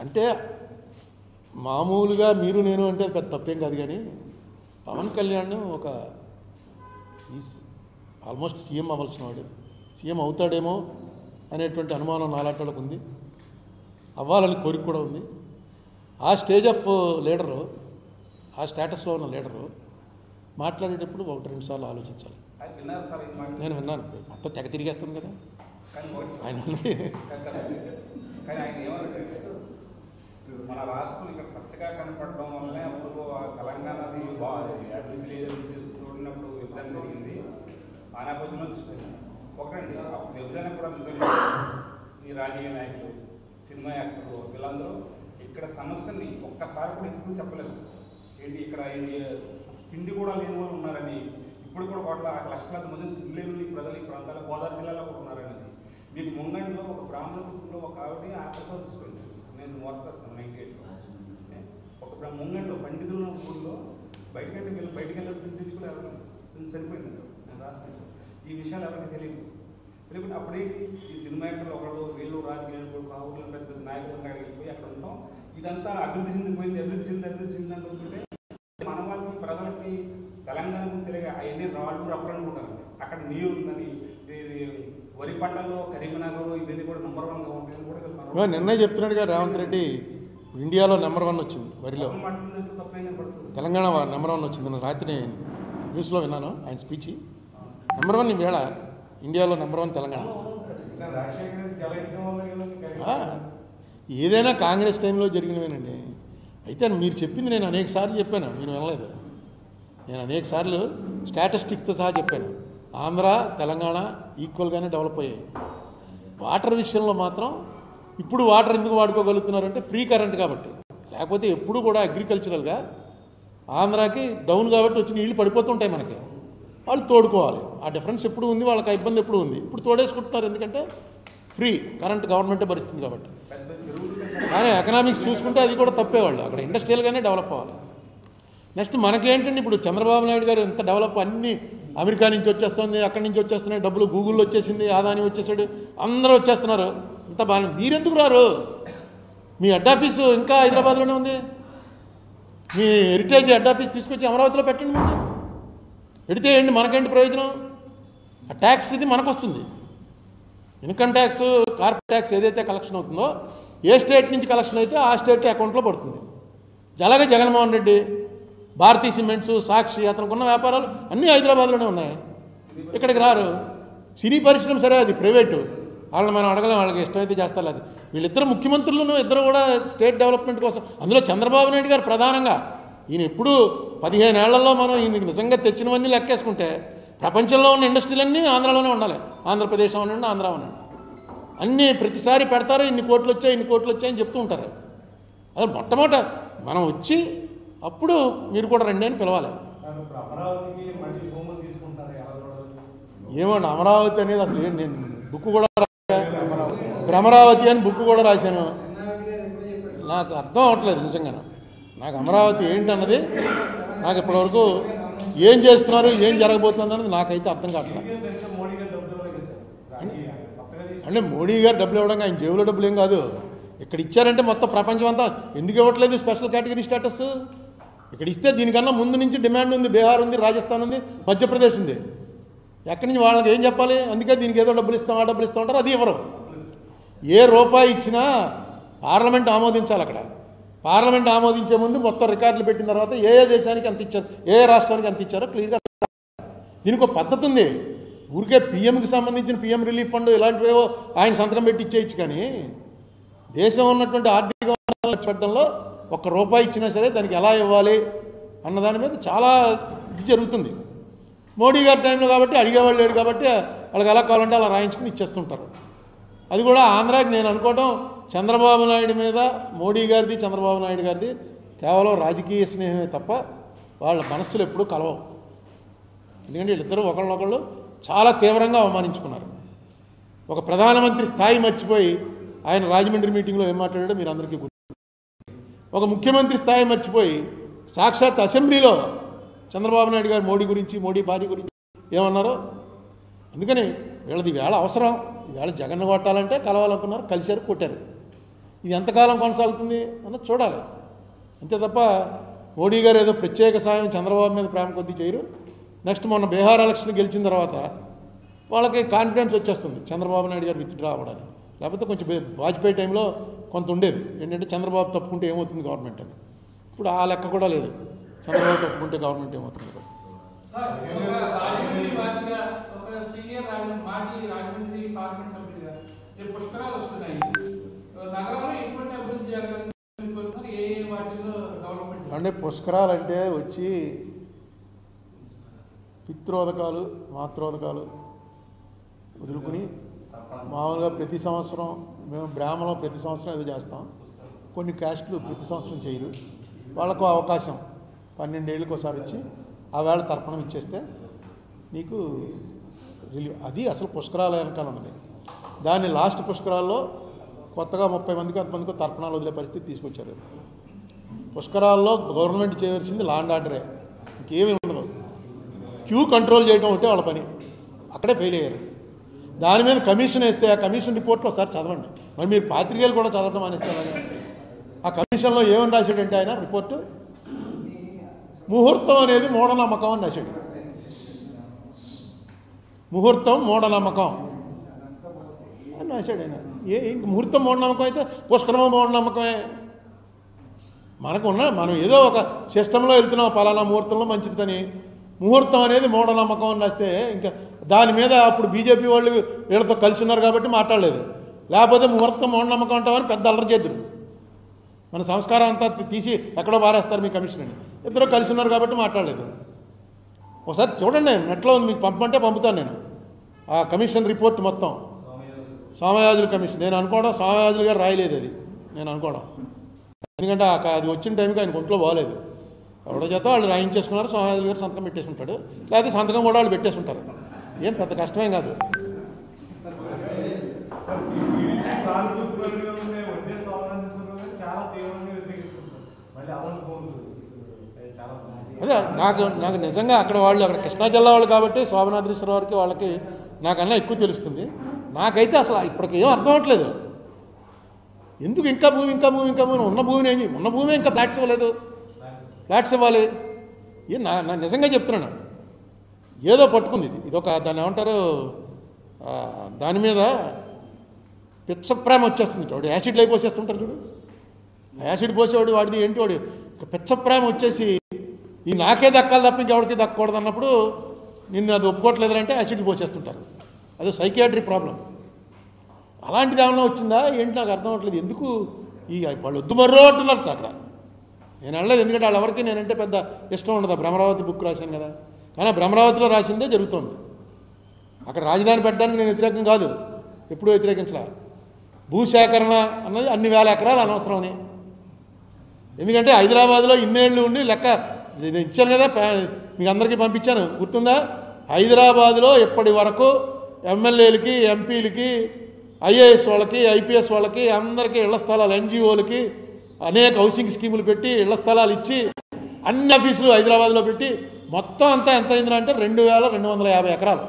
అంటే మామూలుగా మీరు నేను అంటే పెద్ద తప్పేం కాదు, కానీ పవన్ కళ్యాణ్ ఒక ఆల్మోస్ట్ సీఎం అవ్వాల్సిన వాడు, సీఎం అవుతాడేమో అనేటువంటి అనుమానం నాలాంటి వాళ్ళకు ఉంది, అవ్వాలని కోరిక కూడా ఉంది. ఆ స్టేజ్ ఆఫ్ లీడరు, ఆ స్టేటస్లో ఉన్న లీడరు మాట్లాడేటప్పుడు 1-2 సార్లు ఆలోచించాలి. నేను విన్నాను, మొత్తం తెగ తిరిగేస్తాను కదా ఆయన. మన రాష్ట్రం ఇక్కడ పచ్చగా కనపడడం వల్లనే అప్పుడు తెలంగాణది అభివృద్ధి లేదని చూడినప్పుడు విభజన జరిగింది. ఆ నేపథ్యంలో చూస్తుంది ఒకటండి, విభజన కూడా నిజంగా ఈ రాజకీయ నాయకులు, సినిమా యాక్టర్లు వీళ్ళందరూ ఇక్కడ సమస్యని ఒక్కసారి కూడా ఎప్పుడు చెప్పలేదు. ఏంటి ఇక్కడ తిండి కూడా లేని వాళ్ళు ఉన్నారని, ఇప్పుడు కూడా 1,00,00,000 మంది తినలేని ప్రజలు ఈ ప్రాంతాల గోదావరి జిల్లాలో కూడా ఉన్నారని. మీకు ముంగండిలో ఒక బ్రాహ్మణ కుటుంబంలో ఒక ఆవిడ ఆత్మహత్య తీసుకుంది. నేను మోర్తాను 98లో. ఒక ముంగండిలో పండితున్న ఊళ్ళో బయటికి వెళ్ళి తెచ్చుకుని ఎవరైనా సరిపోయింది. నేను రాస్తాను ఈ విషయాలు ఎవరికి తెలియదు. తెలియకుండా అప్పుడే ఈ సినిమా యాక్టర్లు ఒకళ్ళు వీళ్ళు రాజకీయాలు కావులు పెద్ద నాయకులు వెళ్ళిపోయి అక్కడ ఉంటాం. ఇదంతా అభివృద్ధి చెందిపోయింది, అభివృద్ధి చెంది అనుకుంటే మన వాళ్ళకి ప్రజలకి తెలంగాణకు తెలియక అవన్నీ రాళ్ళు రప్పలనుకుంటారు. అక్కడ నీరు ఉందని, వరి పంటల్లో కరీంనగర్ ఇవన్నీ కూడా నెంబర్ 1గా ఉంటాయని కూడా నిన్నే చెప్తున్నాడుగా రేవంత్ రెడ్డి. ఇండియాలో నెంబర్ 1 వచ్చింది వరిలో, తెలంగాణ నెంబర్ 1 వచ్చింది. నేను రాత్రి న్యూస్లో విన్నాను ఆయన స్పీచ్. నెంబర్ 1 ఈవేళ ఇండియాలో నెంబర్ 1 తెలంగాణ. ఏదైనా కాంగ్రెస్ టైంలో జరిగినవేనండి. అయితే మీరు చెప్పింది నేను అనేక సార్లు చెప్పాను, మీరు వినలేదు. నేను అనేక సార్లు స్టాటిస్టిక్స్తో సహా చెప్పాను. ఆంధ్ర తెలంగాణ ఈక్వల్గానే డెవలప్ అయ్యాయి. వాటర్ విషయంలో మాత్రం ఇప్పుడు వాటర్ ఎందుకు వాడుకోగలుగుతున్నారంటే ఫ్రీ కరెంట్ కాబట్టి, లేకపోతే ఎప్పుడు కూడా అగ్రికల్చరల్గా ఆంధ్రాకి డౌన్ కాబట్టి వచ్చి నీళ్ళు పడిపోతుంటాయి మనకి, వాళ్ళు తోడుకోవాలి. ఆ డిఫరెన్స్ ఎప్పుడు ఉంది, వాళ్ళకి ఇబ్బంది ఎప్పుడు ఉంది. ఇప్పుడు తోడేసుకుంటున్నారు ఎందుకంటే ఫ్రీ కరెంట్ గవర్నమెంటే భరిస్తుంది కాబట్టి. కానీ ఎకనామిక్స్ చూసుకుంటే అది కూడా తప్పేవాళ్ళు, అక్కడ ఇండస్ట్రియల్గానే డెవలప్ అవ్వాలి. నెక్స్ట్ మనకేంటండి, ఇప్పుడు చంద్రబాబు నాయుడు గారు ఎంత డెవలప్, అన్నీ అమెరికా నుంచి వచ్చేస్తుంది, అక్కడి నుంచి వచ్చేస్తున్నాయి డబ్బులు, గూగుల్లో వచ్చేసింది, ఆదాని వచ్చేసాడు, అందరూ వచ్చేస్తున్నారు, ఇంత బాగా. మీరెందుకు రారు? మీ హెడ్ ఆఫీసు ఇంకా హైదరాబాద్లోనే ఉంది. మీ హెరిటేజ్ హెడ్ ఆఫీస్ తీసుకొచ్చి అమరావతిలో పెట్టండి. ముందు పెడితే ఏంటి, మనకేంటి ప్రయోజనం? ఆ ట్యాక్స్ ఇది మనకు వస్తుంది. ఇన్కమ్ ట్యాక్స్, కార్పొరేట్ ట్యాక్స్ ఏదైతే కలెక్షన్ అవుతుందో, ఏ స్టేట్ నుంచి కలెక్షన్ అయితే ఆ స్టేట్ అకౌంట్లో పడుతుంది. అలాగే జగన్మోహన్ రెడ్డి, భారతీ సిమెంట్స్, సాక్షి, అతనికి ఉన్న వ్యాపారాలు అన్నీ హైదరాబాద్లోనే ఉన్నాయి, ఇక్కడికి రారు. సినీ పరిశ్రమ సరే అది ప్రైవేటు, వాళ్ళని మనం అడగలేం, వాళ్ళకి ఇష్టమైతే చేస్తారు. అది వీళ్ళిద్దరు ముఖ్యమంత్రులను ఇద్దరు కూడా స్టేట్ డెవలప్మెంట్ కోసం, అందులో చంద్రబాబు నాయుడు గారు ప్రధానంగా. ఈయన ఎప్పుడు 15 ఏళ్లలో మనం ఈయనకి నిజంగా తెచ్చినవన్నీ లెక్కేసుకుంటే ప్రపంచంలో ఉన్న ఇండస్ట్రీలన్నీ ఆంధ్రాలోనే ఉండాలి. ఆంధ్రప్రదేశ్ అనండి, ఆంధ్ర అనండి, అన్నీ ప్రతిసారి పెడతారు. ఇన్ని కోట్లు వచ్చాయని చెప్తూ ఉంటారు. అదే మొట్టమొదట మనం వచ్చి అప్పుడు మీరు కూడా రండి అని పిలవాలి. ఏమండి అమరావతి అనేది అసలు ఏంటి, నేను బుక్ కూడా అమరావతి అని బుక్ కూడా రాశాను. నాకు అర్థం అవ్వట్లేదు నిజంగా. నాకు అమరావతి ఏంటన్నది నాకు ఇప్పటివరకు ఏం చేస్తున్నారు, ఏం జరగబోతుంది అన్నది నాకైతే అర్థం కావట్లేదు. అంటే మోడీ గారు డబ్బులు ఇవ్వడం ఆయన జేబులో డబ్బులు ఏం కాదు, ఇక్కడ ఇచ్చారంటే మొత్తం ప్రపంచం అంతా ఎందుకు ఇవ్వట్లేదు స్పెషల్ కేటగిరీ స్టేటస్? ఇక్కడ ఇస్తే దీనికన్నా ముందు నుంచి డిమాండ్ ఉంది. బీహార్ ఉంది, రాజస్థాన్ ఉంది, మధ్యప్రదేశ్ ఉంది. ఎక్కడి నుంచి వాళ్ళకి ఏం చెప్పాలి? అందుకే దీనికి ఏదో డబ్బులు ఇస్తాం, ఆ డబ్బులు ఇస్తూ ఉంటారు, అది ఇవ్వరు. ఏ రూపాయి ఇచ్చినా పార్లమెంట్ ఆమోదించాలి. అక్కడ పార్లమెంట్ ఆమోదించే ముందు మొత్తం రికార్డులు పెట్టిన తర్వాత ఏ దేశానికి ఎంత ఇచ్చారు, ఏ రాష్ట్రానికి ఎంత ఇచ్చారో క్లియర్గా. దీనికి ఒక పద్ధతి ఉంది. ఊరికే పిఎంకి సంబంధించిన పిఎం రిలీఫ్ ఫండ్ ఇలాంటివేవో ఆయన సంతకం పెట్టి ఇచ్చేయచ్చు, కానీ దేశం ఉన్నటువంటి ఆర్థిక పెట్టడంలో ₹1 ఇచ్చినా సరే దానికి ఎలా ఇవ్వాలి అన్నదాని మీద చాలా ఇది జరుగుతుంది. మోడీ గారి టైంలో కాబట్టి అడిగేవాళ్ళు లేడు కాబట్టి వాళ్ళకి ఎలా కావాలంటే అలా రాయించుకుని ఇచ్చేస్తుంటారు. అది కూడా ఆంధ్రాకి నేను అనుకోవటం చంద్రబాబు నాయుడు మీద మోడీ గారిది, చంద్రబాబు నాయుడు గారిది కేవలం రాజకీయ స్నేహమే తప్ప వాళ్ళ మనస్సులు ఎప్పుడూ కలవవు. ఎందుకంటే వీళ్ళిద్దరూ ఒకళ్ళనొకళ్ళు చాలా తీవ్రంగా అవమానించుకున్నారు. ఒక ప్రధానమంత్రి స్థాయి మర్చిపోయి ఆయన రాజమండ్రి మీటింగ్లో ఏం మాట్లాడాడో మీరు అందరికీ గుర్తు. ఒక ముఖ్యమంత్రి స్థాయి మర్చిపోయి సాక్షాత్ అసెంబ్లీలో చంద్రబాబు నాయుడు గారు మోడీ గురించి, మోడీ భార్య గురించి ఏమన్నారో. అందుకని వీళ్ళది వేళ అవసరం. ఈవేళ జగన్ కొట్టాలంటే కలవాలనుకున్నారు, కలిశారు, కొట్టారు. ఇది ఎంతకాలం కొనసాగుతుంది అన్నది చూడాలి. అంతే తప్ప మోడీ గారు ఏదో ప్రత్యేక సాయం చంద్రబాబు మీద ప్రేమ కొద్దీ చేయరు. నెక్స్ట్ మొన్న బీహార్ ఎలక్షన్ గెలిచిన తర్వాత వాళ్ళకి కాన్ఫిడెన్స్ వచ్చేస్తుంది చంద్రబాబు నాయుడు గారు విత్డ్రా అవ్వడానికి. లేకపోతే కొంచెం వాజ్పేయి టైంలో కొంత ఉండేది ఏంటంటే చంద్రబాబు తప్పుకుంటే ఏమవుతుంది గవర్నమెంట్ అని. ఇప్పుడు ఆ లెక్క కూడా లేదు. చంద్రబాబు తప్పుకుంటే గవర్నమెంట్ ఏమవుతుంది పరిస్థితి. అంటే పుష్కరాలంటే వచ్చి పిత్రోదకాలు మాత్రోదకాలు వదులుకుని మామూలుగా ప్రతి సంవత్సరం మేము బ్రాహ్మణం ప్రతి సంవత్సరం ఏదో చేస్తాం. కొన్ని క్యాస్టులు ప్రతి సంవత్సరం చేయరు. వాళ్ళకు అవకాశం 12 ఏళ్ళకి ఒకసారి వచ్చి ఆ వేళ తర్పణం ఇచ్చేస్తే నీకు రిలీవ్. అది అసలు పుష్కరాల వెనకాల ఉన్నది. దాన్ని లాస్ట్ పుష్కరాల్లో కొత్తగా 30 మందికి 10 మందికి తర్పణాలు వదిలే పరిస్థితి తీసుకొచ్చారు. పుష్కరాల్లో గవర్నమెంట్ చేయవలసింది లా అండ్ ఆర్డరే, ఇంకేమీ ఉండదు. క్యూ కంట్రోల్ చేయడం ఒకటే వాళ్ళ పని. అక్కడే ఫెయిల్ అయ్యారు. దాని మీద కమిషన్ వేస్తే ఆ కమిషన్ రిపోర్ట్లో ఒకసారి చదవండి. మరి మీరు పాత్రికేయులు కూడా చదవడం అనేస్తారు. ఆ కమిషన్లో ఏమని రాశాడంటే ఆయన రిపోర్టు ముహూర్తం అనేది మూఢనమ్మకం అని రాశాడు. ముహూర్తం మూఢనమ్మకం అని రాశాడు ఆయన. ఇంక ముహూర్తం మూఢనమ్మకం అయితే పుష్కరమ మూఢనమ్మకమే. మనం ఏదో ఒక సిస్టంలో వెళ్తున్నాం, పలానా ముహూర్తంలో మంచిదని. ముహూర్తం అనేది మూఢనమ్మకం అని రాస్తే ఇంకా దాని మీద అప్పుడు బీజేపీ వాళ్ళు వీళ్ళతో కలిసి ఉన్నారు కాబట్టి మాట్లాడలేదు. లేకపోతే ముహూర్తం మూఢనమ్మకం అంటామని పెద్ద అల్లరి చేద్దరు. మన సంస్కారం అంతా తీసి ఎక్కడో పారేస్తారు మీ కమిషన్ అని. ఇద్దరు కలిసి ఉన్నారు కాబట్టి మాట్లాడలేదు. ఒకసారి చూడండి, నెట్లో ఉంది, మీకు పంపమంటే పంపుతాను నేను ఆ కమిషన్ రిపోర్ట్ మొత్తం. సోమయాజుల కమిషన్ నేను అనుకోవడం సోమయాజులు గారు రాయలేదు అది నేను అనుకోవడం. ఎందుకంటే అది వచ్చిన టైంకి ఆయన ఒంట్లో బాగలేదు. ఎవడో చేత వాళ్ళు రాయించేసుకున్నారు. సోమయాజులు గారు సంతకం పెట్టేసి ఉంటాడు. లేకపోతే సంతకం కూడా వాళ్ళు పెట్టేసి ఉంటారు. ఏం పెద్ద కష్టమేం కాదు. అదే నాకు నిజంగా అక్కడ కృష్ణా జిల్లా వాళ్ళు కాబట్టి శోభనాద్రీశ్వర వారికి వాళ్ళకి నాకన్నా ఎక్కువ తెలుస్తుంది. నాకైతే అసలు ఇప్పటికి ఏం అర్థం అవ్వట్లేదు. ఎందుకు ఇంకా భూమి ఉన్న భూమిని ఉన్న భూమి ఇంకా ఫ్లాట్స్ ఇవ్వలేదు. ఫ్లాట్స్ ఇవ్వాలి. నా నిజంగా చెప్తున్నాను. ఏదో పట్టుకుంది ఇదొక దాన్ని ఏమంటారు, దాని మీద పిచ్చ ప్రేమ వచ్చేస్తుంది. వాడు యాసిడ్లు అయిపోసేస్తుంటారు చూడు. యాసిడ్ పోసేవాడు వాడిది ఏంటి, వాడు పిచ్చ ప్రేమ వచ్చేసి ఈ నాకే దక్కాలి తప్ప ఇంకెవరికి దక్కకూడదు అన్నప్పుడు నిన్ను అది ఒప్పుకోవట్లేదంటే యాసిడ్లు పోసేస్తుంటారు. అది సైకియాట్రిక్ ప్రాబ్లం. అలాంటిది ఏమన్నా వచ్చిందా ఏంటి నాకు అర్థం అవ్వట్లేదు. ఎందుకు వాళ్ళు వద్దు మర్రో అంటున్నారు అక్కడ. నేను అనలేదు, ఎందుకంటే వాళ్ళు ఎవరికి నేనంటే పెద్ద ఇష్టం ఉండదు. భ్రమరావతి బుక్ రాశాను కదా. కానీ భ్రమరావతిలో రాసిందే జరుగుతోంది. అక్కడ రాజధాని పెట్టడానికి నేను వ్యతిరేకం కాదు, ఎప్పుడూ వ్యతిరేకించలే. భూసేకరణ అన్నది అన్ని వేల ఎకరాలు అనవసరమని. ఎందుకంటే హైదరాబాద్లో ఇన్నేళ్ళు ఉండి లెక్క ఇచ్చాను కదా, మీకు అందరికీ పంపించాను గుర్తుందా. హైదరాబాద్లో ఇప్పటి వరకు ఎమ్మెల్యేలకి ఎంపీలకి ఐఏఎస్ వాళ్ళకి ఐపీఎస్ వాళ్ళకి అందరికీ ఇళ్ల స్థలాలు, ఎన్జిఓలకి అనేక హౌసింగ్ స్కీములు పెట్టి ఇళ్ల స్థలాలు ఇచ్చి అన్ని ఆఫీసులు హైదరాబాద్లో పెట్టి మొత్తం అంతా ఎంత అయిందంటే 2250 ఎకరాలు.